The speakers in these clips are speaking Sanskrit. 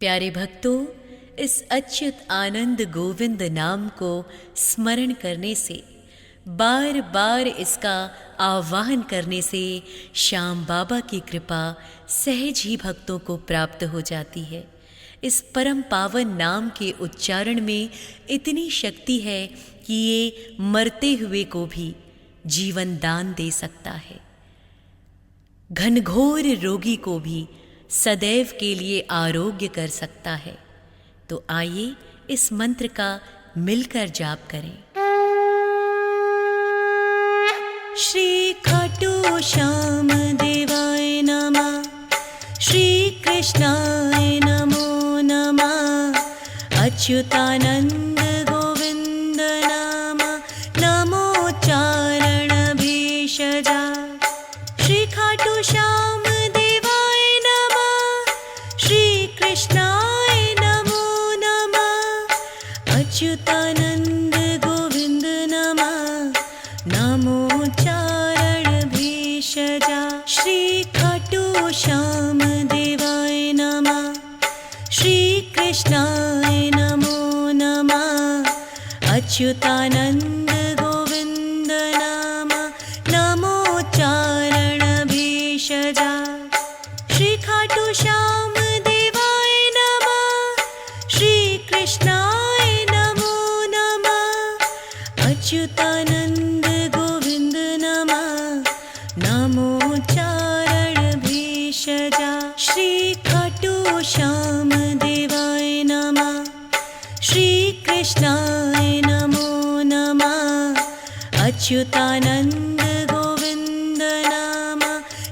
प्यारे भक्तों, इस अच्युत आनंद गोविंद नाम को स्मरण करने से, बार बार इसका आह्वान करने से श्याम बाबा की कृपा सहज ही भक्तों को प्राप्त हो जाती है। इस परम पावन नाम के उच्चारण में इतनी शक्ति है कि ये मरते हुए को भी जीवन दान दे सकता है, घनघोर रोगी को भी सदैव के लिए आरोग्य कर सकता है। तो आइए इस मंत्र का मिलकर जाप करें। श्री खाटू श्याम देवाय नमः, श्री कृष्णाय नमो नमः, अच्युतानंद गोविंद नाम नमोच्चारण भेषजा। श्री खाटू श्याम देवाय नमः, श्री कृष्णाय नमो नमः, अच्युतानंद गोविंद नमः नमोच्चारण भेषजा। श्री खाटू श्याम देवाय नमः, श्री कृष्णाय नमो नमः, अच्युतानंद गोविंद नमः नमोच्चारण भेषजा। श्री खाटू श्याम देवाय नमः, श्री कृष्णाय नमो नमः, अच्युतानंद गोविंद नमः नमोच्चारण भेषजा। श्री खाटू श्याम देवाय नमः, श्री कृष्णाय नमो नमः, अच्युतानंद गोविंद नमः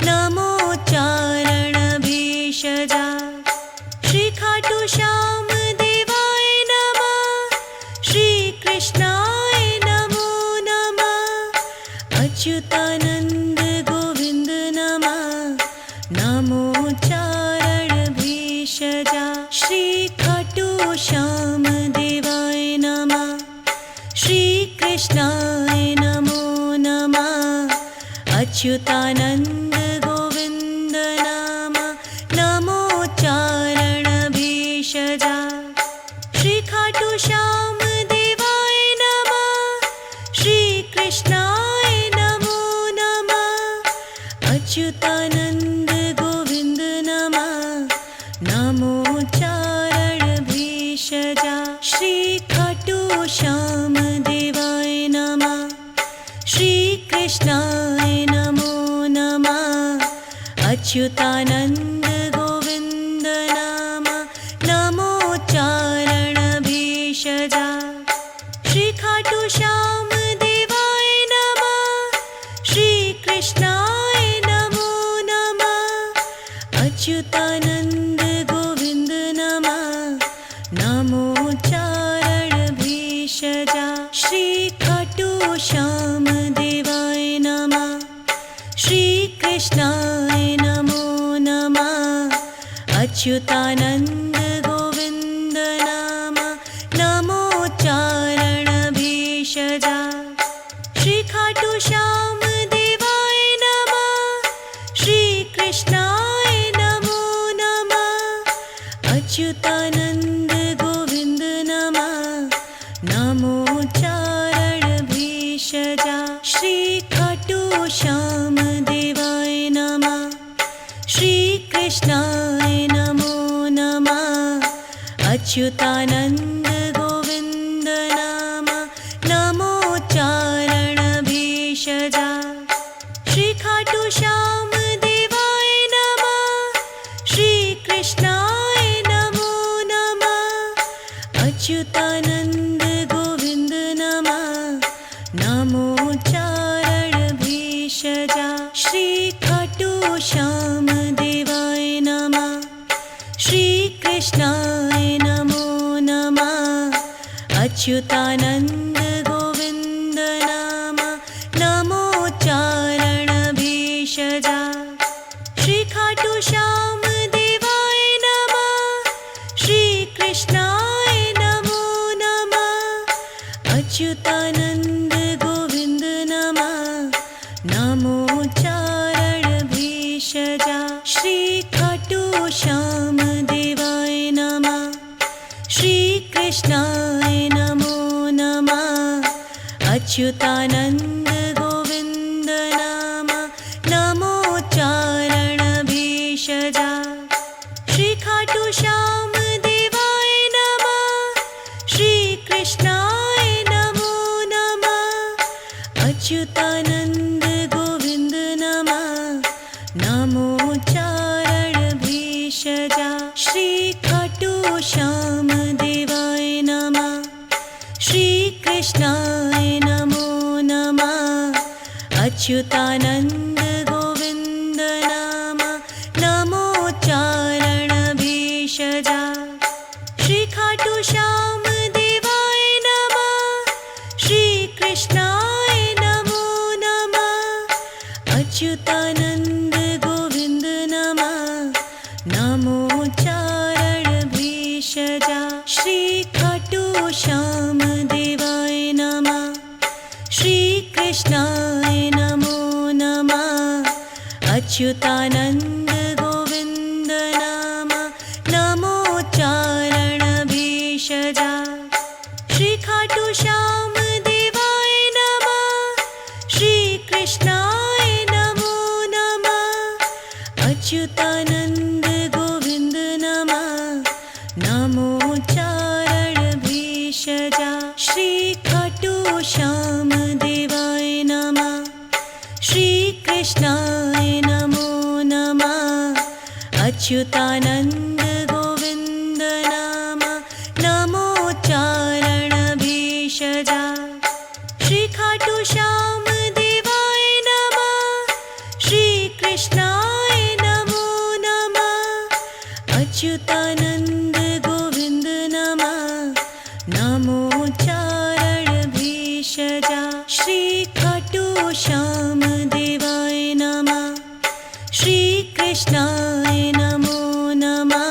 नमोच्चारण भेषजा। श्री खाटू श्याम देवाय नमः, श्री कृष्णाय नमो नमः, अच्युतानंद गोविंद नमः नमोच्चारण भेषजा। श्री खाटू श्याम देवाय नमः, श्री कृष्णाय नमो नमः, अच्युतानंद गोविंद नमः नमोच्चारण भेषजा। श्री खाटू श्याम देवाय नमः, श्री कृष्णाय नमो नमः, अच्युतानंद गोविंद नमः नमोच्चारण भेषजा। श्री खाटू श्याम देवाय नमः, श्री कृष्णाय नमो नमः, अच्युतानंद गोविंद नमः नमोच्चारण भेषजा। श्री खाटू श्याम देवाय नमः, श्री कृष्णाय नमो नमः, अच्युतानंद गोविंद नमः नमोच्चारण भेषजा। श्री खाटू श्याम देवाय नमः, श्री कृष्णाय नमो नमः, अच्युतानंद गोविंद नमः नमोच्चारण भेषजा। श्री खाटू श्याम देवाय नमः, श्री कृष्णाय नमो नमः, अच्युतानंद गोविंद नमः नमोच्चारण भेषजा। श्री खाटू श्याम देवाय नमः, श्री कृष्णाय नमो नमः, अच्युतानंद गोविंद नमः नमोच्चारण भेषजा। श्री खाटू श्याम देवाय नमः, श्री कृष्णाय नमो नमः, अच्युतानंद गोविंद नमः नमोच्चारण भेषजा। श्री खाटू श्याम देवाय नमः, श्री कृष्णाय नमो नमः, अच्युतानंद गोविंद नमः नमोच्चारण भेषजा। श्री खाटू श्याम देवाय नमः, श्री कृष्णाय नमो नमः, अच्युतानंद गोविंद नमः नमोच्चारण भेषजा। श्री खाटू श्याम देवाय नमः, कृष्णाय नमो नमः। अच्युतानन्द गोविन्द नाम नमोच्चारण भेषजा। श्री खाटू श्याम देवाय नमः। श्री कृष्णाय नमो नमः। अच्युतानन्द गोविन्द नमः नमोच्चारण भेषजा। श्री खाटू श्याम देवाय नमः। श्री कृष्णाय नमो नमः। अच्युतानन्द गोविन्द नाम नमोच्चारण भेषजा। श्री खाटू श्याम देवाय नमः। श्री कृष्णाय नमो नमः। अच्युतानन्द गोविन्द नमः नमोच्चारण भेषजा। श्री खाटू श्याम देवाय नमः। श्री कृष्णाय नमो नमः। अच्युतानन्द गोविन्द नाम नमोच्चारण भेषजा। श्री खाटू श्याम देवाय नमः। श्री कृष्णाय नमो नमः। अच्युतानन्द गोविन्द नमः नमोच्चारण भेषजा। श्री खाटू श्याम देवाय नमः। श्री कृष्णाय नमो नमः। अच्युतानन्द गोविन्द नाम नमोच्चारण भेषजा। श्री खाटू श्याम देवाय नमः। श्री कृष्णाय नमो नमः। अच्युतानन्द गोविन्द नमः नमोच्चारण भेषजा। श्री खाटू श्याम देवाय नमः। श्री कृष्णाय नमो नमः।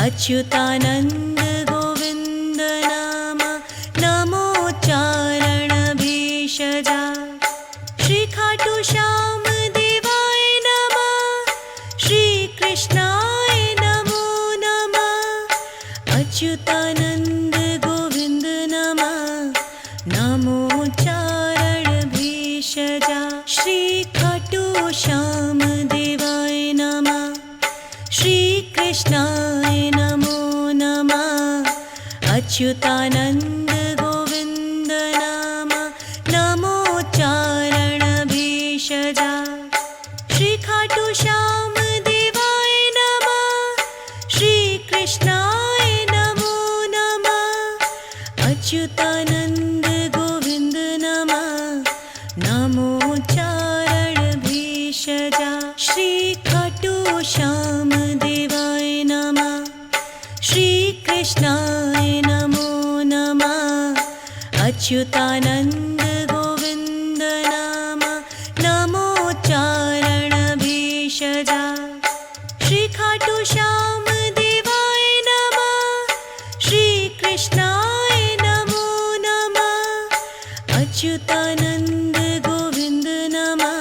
अच्युतानन्द गोविन्द नाम नमोच्चारण भेषजा। श्री खाटू श्याम देवाय नमः। श्री कृष्णाय नमो नमः। अच्युतानन्द गोविन्द नमः नमोच्चारण भेषजा। श्री खाटू श्याम देवाय नमः। श्री कृष्णाय नमो नमः। अच्युतानन्द गोविन्द नाम नमोच्चारण भेषजा। श्री खाटू श्याम देवाय नमः। श्री कृष्णाय नमो नमः। अच्युतानन्द गोविन्द नमः नमोच्चारण भेषजा। श्री खाटू श्याम देवाय नमः। श्री कृष्णाय नमो नमः। अच्युतानन्द गोविन्द नाम नमोच्चारण भेषजा। श्री खाटू श्याम देवाय नमः। श्री कृष्णाय नमो नमः। अच्युतानन्द गोविन्द नमः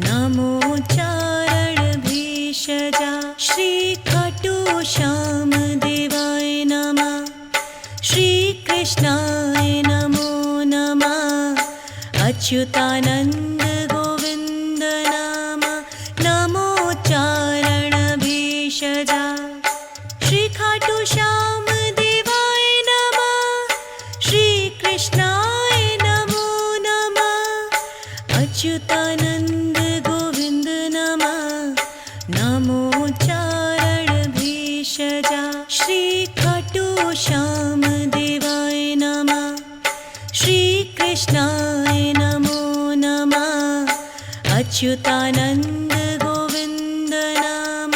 नमोच्चारण भेषजा। श्री खाटू श्याम देवाय नमः। श्री कृष्णाय नमो नमः। अच्युतानन्द गोविन्द नाम नमोच्चारण भेषजा। श्री खाटू श्याम देवाय नमः। श्री कृष्णाय नमो नमः। अच्युतानन्द गोविन्द नमः नमोच्चारण भेषजा। श्री खाटू श्याम देवाय नमः। श्री कृष्णाय नमो नमः। अच्युतानन्द गोविन्द नाम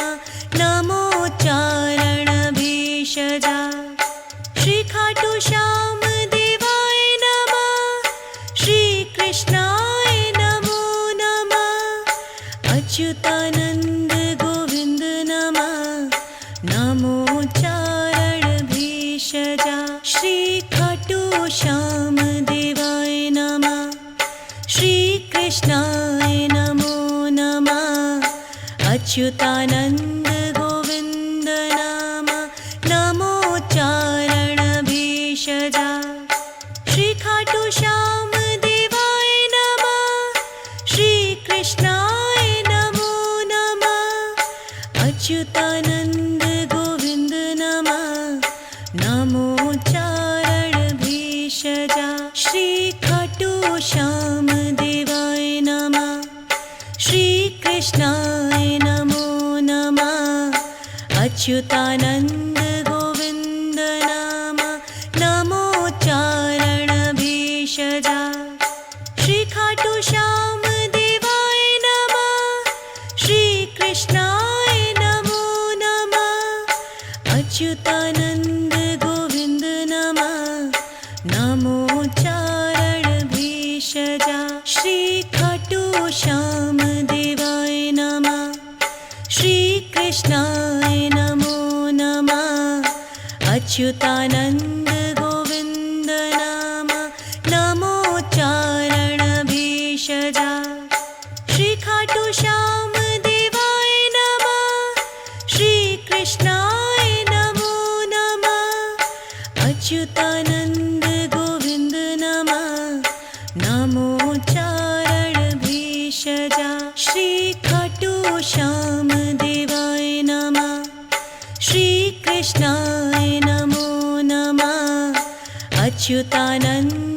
नमोच्चारण भेषजा। श्री खाटू श्याम देवाय नमः। श्री कृष्णाय नमो नमः। अच्युतानन्द गोविन्द नमः नमोच्चारण भेषजा। श्री खाटू श्याम देवाय नमः। श्री कृष्णाय नमो नमः। अच्युतानन्द गोविन्द नाम नमोच्चारण अच्युतानन्द गोविन्द नाम नमोच्चारण भेषजा श्री खाटू श्याम देवाय नमः श्री कृष्णाय नमो नमः अच्युतानन्द गोविन्द नमः नमोच्चारण भेषजा श्री खाटू श्याम देवाय नमः श्री कृष्णाय नमो नमः अच्युतानन्द गोविन्द नाम नमोच्चारण भेषजा श्री खाटू श्याम देवाय नमः श्री कृष्णाय नमो नमः अच्युतानन्द गोविन्द नमः नमोच्चारण भेषजा श्री खाटू श्याम देवाय नमः श्री कृष्णाय नमो नमः अच्युतानन्द